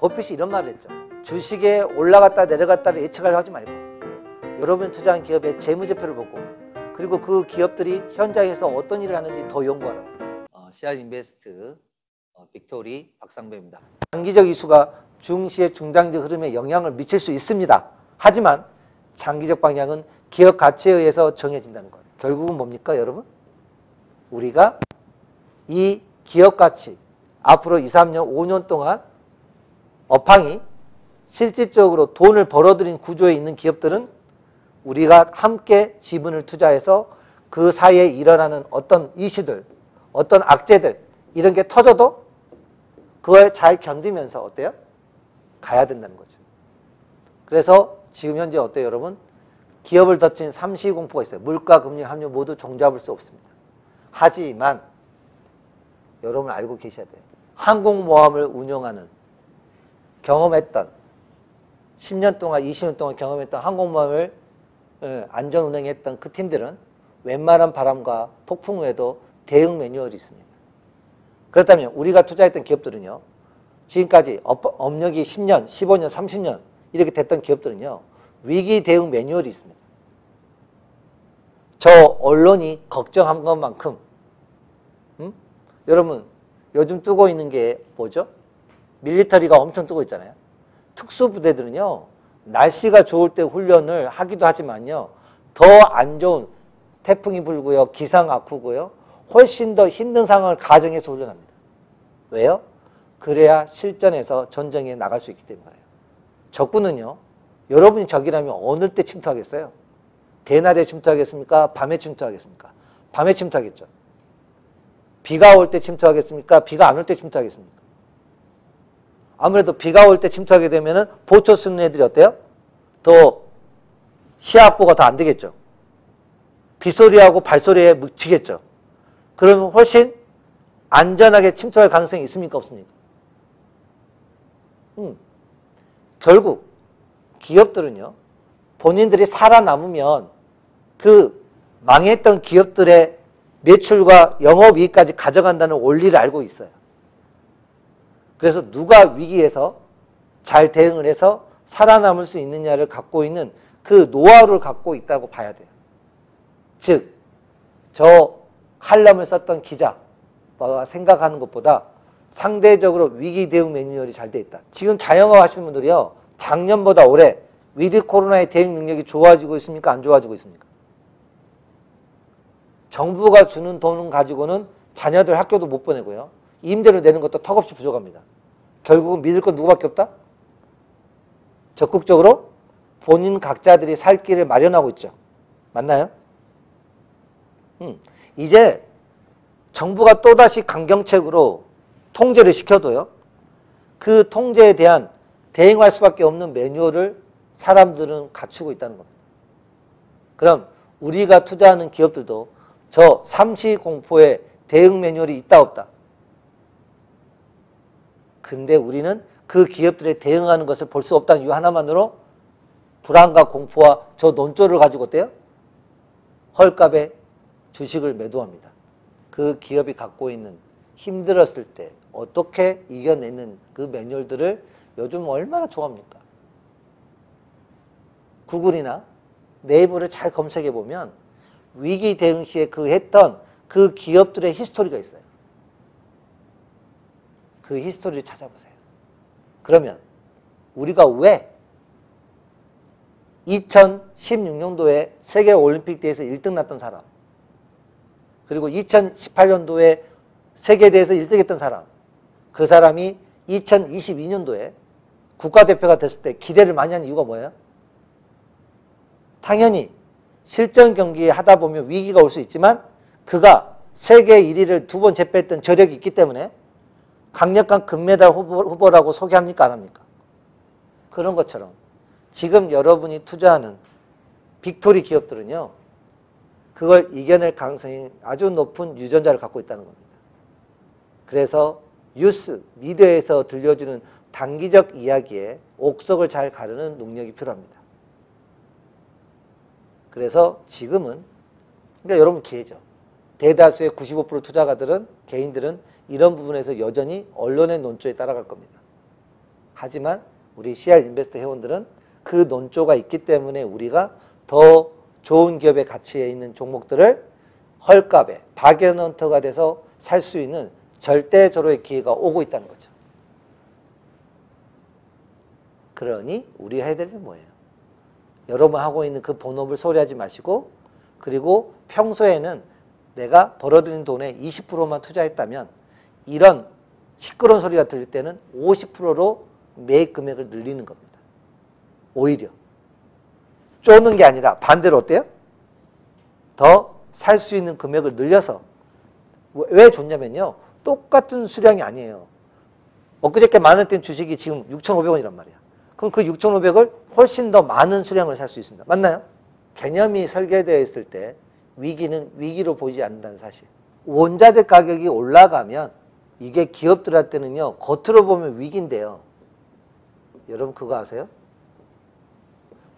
버핏이 이런 말을 했죠. 주식에 올라갔다 내려갔다를 예측하려고 하지 말고 여러분이 투자한 기업의 재무제표를 보고 그리고 그 기업들이 현장에서 어떤 일을 하는지 더 연구하라. 씨앗 인베스트 빅토리 박상배입니다. 장기적 이슈가 중시의 중장기 흐름에 영향을 미칠 수 있습니다. 하지만 장기적 방향은 기업 가치에 의해서 정해진다는 것. 결국은 뭡니까 여러분? 우리가 이 기업 가치 앞으로 2, 3년, 5년 동안 업황이 실질적으로 돈을 벌어들인 구조에 있는 기업들은 우리가 함께 지분을 투자해서 그 사이에 일어나는 어떤 이슈들, 어떤 악재들 이런 게 터져도 그걸 잘 견디면서 어때요? 가야 된다는 거죠. 그래서 지금 현재 어때요 여러분? 기업을 덮친 삼시공포가 있어요. 물가, 금리, 환율 모두 종잡을 수 없습니다. 하지만 여러분 알고 계셔야 돼요. 항공모함을 운영하는 경험했던 10년 동안 20년 동안 경험했던 항공모함을 안전 운행했던 그 팀들은 웬만한 바람과 폭풍 후에도 대응 매뉴얼이 있습니다. 그렇다면 우리가 투자했던 기업들은요. 지금까지 업력이 10년, 15년, 30년 이렇게 됐던 기업들은요. 위기 대응 매뉴얼이 있습니다. 저 언론이 걱정한 것만큼 여러분 요즘 뜨고 있는 게 뭐죠? 밀리터리가 엄청 뜨고 있잖아요. 특수부대들은요. 날씨가 좋을 때 훈련을 하기도 하지만요. 더 안 좋은 태풍이 불고요. 기상 악후고요. 훨씬 더 힘든 상황을 가정해서 훈련합니다. 왜요? 그래야 실전에서 전쟁에 나갈 수 있기 때문에 그래요. 적군은요. 여러분이 적이라면 어느 때 침투하겠어요? 대낮에 침투하겠습니까? 밤에 침투하겠습니까? 밤에 침투하겠죠. 비가 올 때 침투하겠습니까? 비가 안 올 때 침투하겠습니까? 아무래도 비가 올 때 침투하게 되면은 보초 쓰는 애들이 어때요? 더 시야 확보가 더 안 되겠죠. 빗소리하고 발소리에 묻히겠죠. 그러면 훨씬 안전하게 침투할 가능성이 있습니까? 없습니까? 결국 기업들은요. 본인들이 살아남으면 그 망했던 기업들의 매출과 영업이익까지 가져간다는 원리를 알고 있어요. 그래서 누가 위기에서 잘 대응을 해서 살아남을 수 있느냐를 갖고 있는 그 노하우를 갖고 있다고 봐야 돼요. 즉, 저 칼럼을 썼던 기자가 생각하는 것보다 상대적으로 위기 대응 매뉴얼이 잘 돼 있다. 지금 자영업 하시는 분들이요. 작년보다 올해 위드 코로나의 대응 능력이 좋아지고 있습니까? 안 좋아지고 있습니까? 정부가 주는 돈 가지고는 자녀들 학교도 못 보내고요. 임대료 내는 것도 턱없이 부족합니다. 결국은 믿을 건 누구밖에 없다? 적극적으로 본인 각자들이 살 길을 마련하고 있죠. 맞나요? 이제 정부가 또다시 강경책으로 통제를 시켜도요. 그 통제에 대한 대응할 수밖에 없는 매뉴얼을 사람들은 갖추고 있다는 겁니다. 그럼 우리가 투자하는 기업들도 저 삼시공포의 대응 매뉴얼이 있다 없다? 근데 우리는 그 기업들에 대응하는 것을 볼 수 없다는 이유 하나만으로 불안과 공포와 저 논조를 가지고 어때요? 헐값에 주식을 매도합니다. 그 기업이 갖고 있는 힘들었을 때 어떻게 이겨내는 그 매뉴얼들을 요즘 얼마나 좋아합니까? 구글이나 네이버를 잘 검색해 보면 위기 대응 시에 그 했던 그 기업들의 히스토리가 있어요. 그 히스토리를 찾아보세요. 그러면 우리가 왜 2016년도에 세계올림픽대회에서 1등 났던 사람, 그리고 2018년도에 세계대회에서 1등 했던 사람, 그 사람이 2022년도에 국가대표가 됐을 때 기대를 많이 하는 이유가 뭐예요? 당연히 실전 경기 하다 보면 위기가 올 수 있지만 그가 세계 1위를 2번 제패했던 저력이 있기 때문에 강력한 금메달 후보라고 소개합니까? 안 합니까? 그런 것처럼 지금 여러분이 투자하는 빅토리 기업들은요. 그걸 이겨낼 가능성이 아주 높은 유전자를 갖고 있다는 겁니다. 그래서 뉴스, 미디어에서 들려주는 단기적 이야기에 옥석을 잘 가르는 능력이 필요합니다. 그래서 지금은 그러니까 여러분 기회죠. 대다수의 95% 투자가들은 개인들은 이런 부분에서 여전히 언론의 논조에 따라갈 겁니다. 하지만 우리 CR 인베스트 회원들은 그 논조가 있기 때문에 우리가 더 좋은 기업의 가치에 있는 종목들을 헐값에 박연헌터가 돼서 살 수 있는 절대절호의 기회가 오고 있다는 거죠. 그러니 우리가 해야 될 일은 뭐예요? 여러분 하고 있는 그 본업을 소홀히 하지 마시고, 그리고 평소에는 내가 벌어들인 돈의 20%만 투자했다면 이런 시끄러운 소리가 들릴 때는 50%로 매입 금액을 늘리는 겁니다. 오히려 쪼는 게 아니라 반대로 어때요? 더 살 수 있는 금액을 늘려서. 왜 좋냐면요, 똑같은 수량이 아니에요. 엊그저께 만원대인 주식이 지금 6,500원이란 말이야. 그럼 그 6,500을 훨씬 더 많은 수량을 살 수 있습니다. 맞나요? 개념이 설계되어 있을 때 위기는 위기로 보지 않는다는 사실. 원자재 가격이 올라가면 이게 기업들한테는요, 겉으로 보면 위기인데요. 여러분 그거 아세요?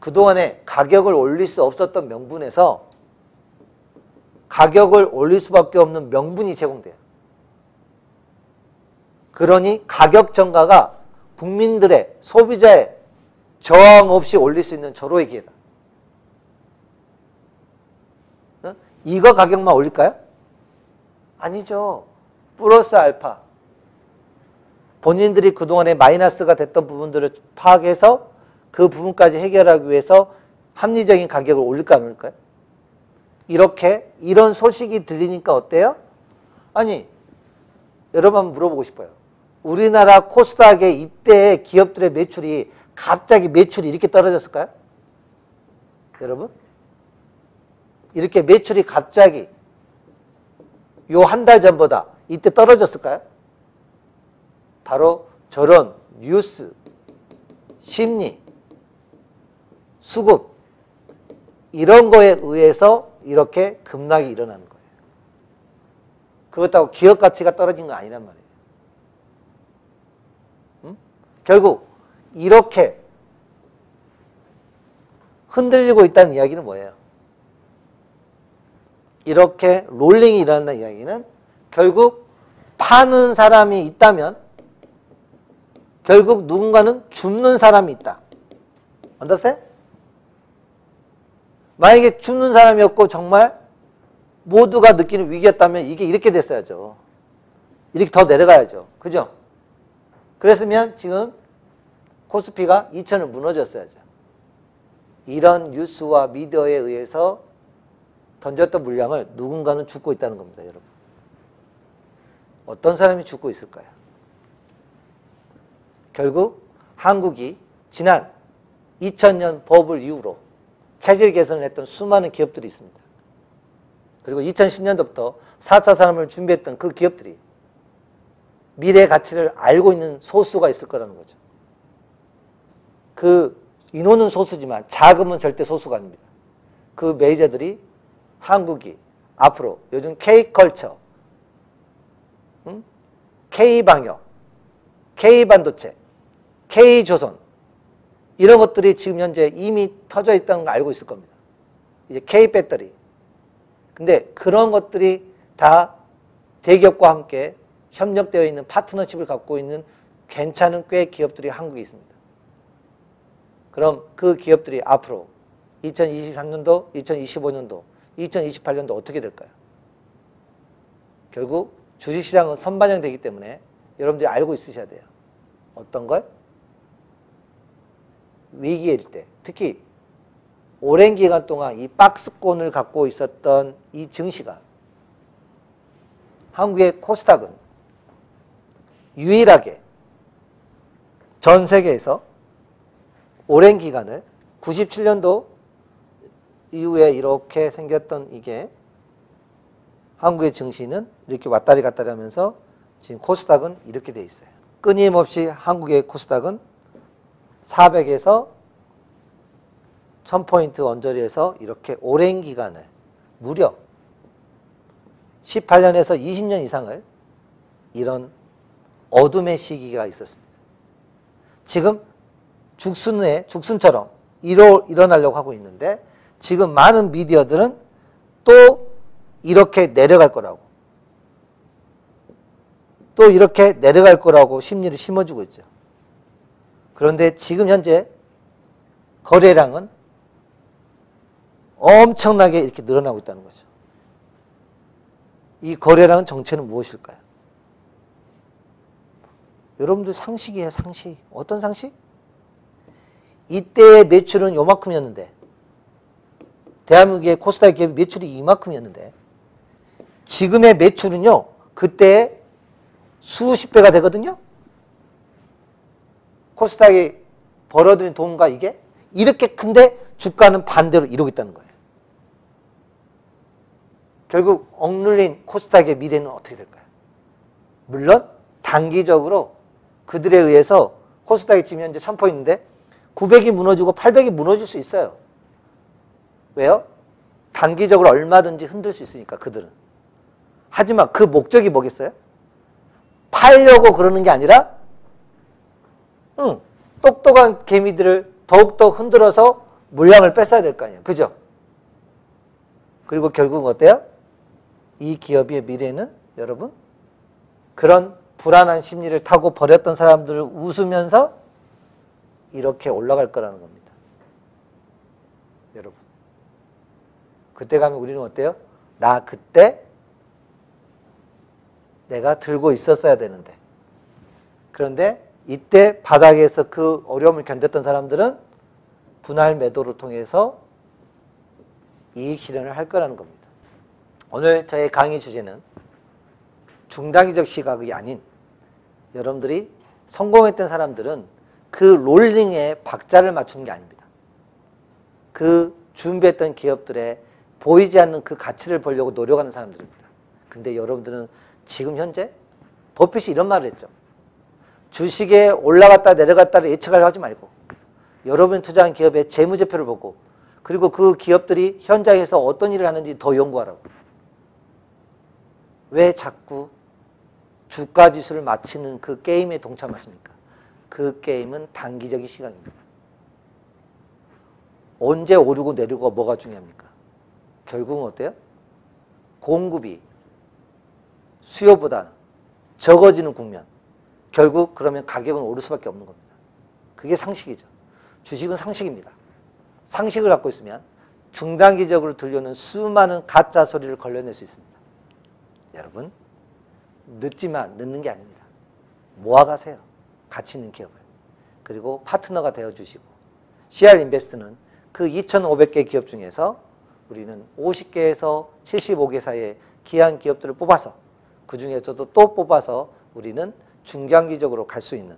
그동안에 가격을 올릴 수 없었던 명분에서 가격을 올릴 수밖에 없는 명분이 제공돼요. 그러니 가격 전가가 국민들의, 소비자의 저항 없이 올릴 수 있는 절호의 기회다. 이거 가격만 올릴까요? 아니죠. 플러스 알파. 본인들이 그동안에 마이너스가 됐던 부분들을 파악해서 그 부분까지 해결하기 위해서 합리적인 가격을 올릴까 안 올릴까요? 이렇게 이런 소식이 들리니까 어때요? 아니, 여러분 한번 물어보고 싶어요. 우리나라 코스닥의 이때 기업들의 매출이 갑자기 매출이 이렇게 떨어졌을까요? 여러분? 이렇게 매출이 갑자기 요 한 달 전보다 이때 떨어졌을까요? 바로 저런 뉴스, 심리, 수급 이런 거에 의해서 이렇게 급락이 일어나는 거예요. 그렇다고 기업 가치가 떨어진 건 아니란 말이에요. 결국 이렇게 흔들리고 있다는 이야기는 뭐예요? 이렇게 롤링이 일어난다는 이야기는 결국 파는 사람이 있다면 결국 누군가는 줍는 사람이 있다. understand? 만약에 줍는 사람이었고 정말 모두가 느끼는 위기였다면 이게 이렇게 됐어야죠. 이렇게 더 내려가야죠. 그죠? 그랬으면 지금 코스피가 2,000을 무너졌어야죠. 이런 뉴스와 미디어에 의해서 던졌던 물량을 누군가는 줍고 있다는 겁니다, 여러분. 어떤 사람이 줍고 있을까요? 결국 한국이 지난 2000년 버블 이후로 체질 개선을 했던 수많은 기업들이 있습니다. 그리고 2010년도부터 4차 산업을 준비했던 그 기업들이 미래의 가치를 알고 있는 소수가 있을 거라는 거죠. 그 인원은 소수지만 자금은 절대 소수가 아닙니다. 그 메이저들이 한국이 앞으로 요즘 K컬처, K방역, K반도체, K조선 이런 것들이 지금 현재 이미 터져 있다는 걸 알고 있을 겁니다. 이제 K배터리. 근데 그런 것들이 다 대기업과 함께 협력되어 있는 파트너십을 갖고 있는 괜찮은 꽤 기업들이 한국에 있습니다. 그럼 그 기업들이 앞으로 2023년도, 2025년도, 2028년도 어떻게 될까요? 결국 주식시장은 선반영되기 때문에 여러분들이 알고 있으셔야 돼요. 어떤 걸? 위기일 때, 특히 오랜 기간 동안 이 박스권을 갖고 있었던 이 증시가 한국의 코스닥은 유일하게 전 세계에서 오랜 기간을 97년도 이후에 이렇게 생겼던 이게 한국의 증시는 이렇게 왔다리 갔다리 하면서 지금 코스닥은 이렇게 돼 있어요. 끊임없이 한국의 코스닥은 400에서 1000포인트 언저리에서 이렇게 오랜 기간을 무려 18년에서 20년 이상을 이런 어둠의 시기가 있었습니다. 지금 죽순처럼 일어나려고 하고 있는데 지금 많은 미디어들은 또 이렇게 내려갈 거라고 또 이렇게 내려갈 거라고 심리를 심어주고 있죠. 그런데 지금 현재 거래량은 엄청나게 이렇게 늘어나고 있다는 거죠. 이 거래량은 정체는 무엇일까요? 여러분들 상식이에요, 상식. 어떤 상식? 이때의 매출은 요만큼이었는데, 대한민국의 코스닥 기업 매출이 이만큼이었는데, 지금의 매출은요, 그때 수십 배가 되거든요? 코스닥이 벌어들인 돈과 이게 이렇게 큰데 주가는 반대로 이러고 있다는 거예요. 결국 억눌린 코스닥의 미래는 어떻게 될까요? 물론 단기적으로 그들에 의해서 코스닥이 지금 현재 1000포인트인데 900이 무너지고 800이 무너질 수 있어요. 왜요? 단기적으로 얼마든지 흔들 수 있으니까 그들은. 하지만 그 목적이 뭐겠어요? 팔려고 그러는 게 아니라 똑똑한 개미들을 더욱더 흔들어서 물량을 뺐어야 될 거 아니에요. 그죠? 그리고 결국은 어때요? 이 기업의 미래는 여러분 그런 불안한 심리를 타고 버렸던 사람들을 웃으면서 이렇게 올라갈 거라는 겁니다. 여러분. 그때 가면 우리는 어때요? 나 그때 내가 들고 있었어야 되는데. 그런데 이때 바닥에서 그 어려움을 견뎠던 사람들은 분할 매도를 통해서 이익 실현을 할 거라는 겁니다. 오늘 저의 강의 주제는 중장기적 시각이 아닌 여러분들이 성공했던 사람들은 그 롤링에 박자를 맞추는 게 아닙니다. 그 준비했던 기업들의 보이지 않는 그 가치를 보려고 노력하는 사람들입니다. 근데 여러분들은 지금 현재 버핏이 이런 말을 했죠. 주식에 올라갔다 내려갔다를 예측하려고 하지 말고 여러분이 투자한 기업의 재무제표를 보고 그리고 그 기업들이 현장에서 어떤 일을 하는지 더 연구하라고. 왜 자꾸 주가 지수를 맞추는 그 게임에 동참하십니까? 그 게임은 단기적인 시각입니다. 언제 오르고 내리고 뭐가 중요합니까? 결국은 어때요? 공급이 수요보다 적어지는 국면. 결국 그러면 가격은 오를 수밖에 없는 겁니다. 그게 상식이죠. 주식은 상식입니다. 상식을 갖고 있으면 중단기적으로 들려오는 수많은 가짜 소리를 걸러낼 수 있습니다. 여러분, 늦지만 늦는 게 아닙니다. 모아가세요. 가치 있는 기업을. 그리고 파트너가 되어주시고 CR 인베스트는 그 2,500개 기업 중에서 우리는 50개에서 75개 사이의 기한 기업들을 뽑아서 그 중에서도 또 뽑아서 우리는 중장기적으로 갈 수 있는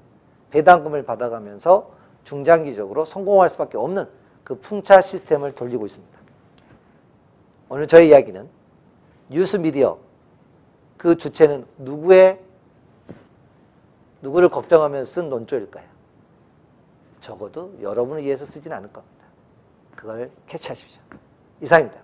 배당금을 받아가면서 중장기적으로 성공할 수밖에 없는 그 풍차 시스템을 돌리고 있습니다. 오늘 저희 이야기는 뉴스미디어 그 주체는 누구를 걱정하면서 쓴 논조일까요? 적어도 여러분을 위해서 쓰진 않을 겁니다. 그걸 캐치하십시오. 이상입니다.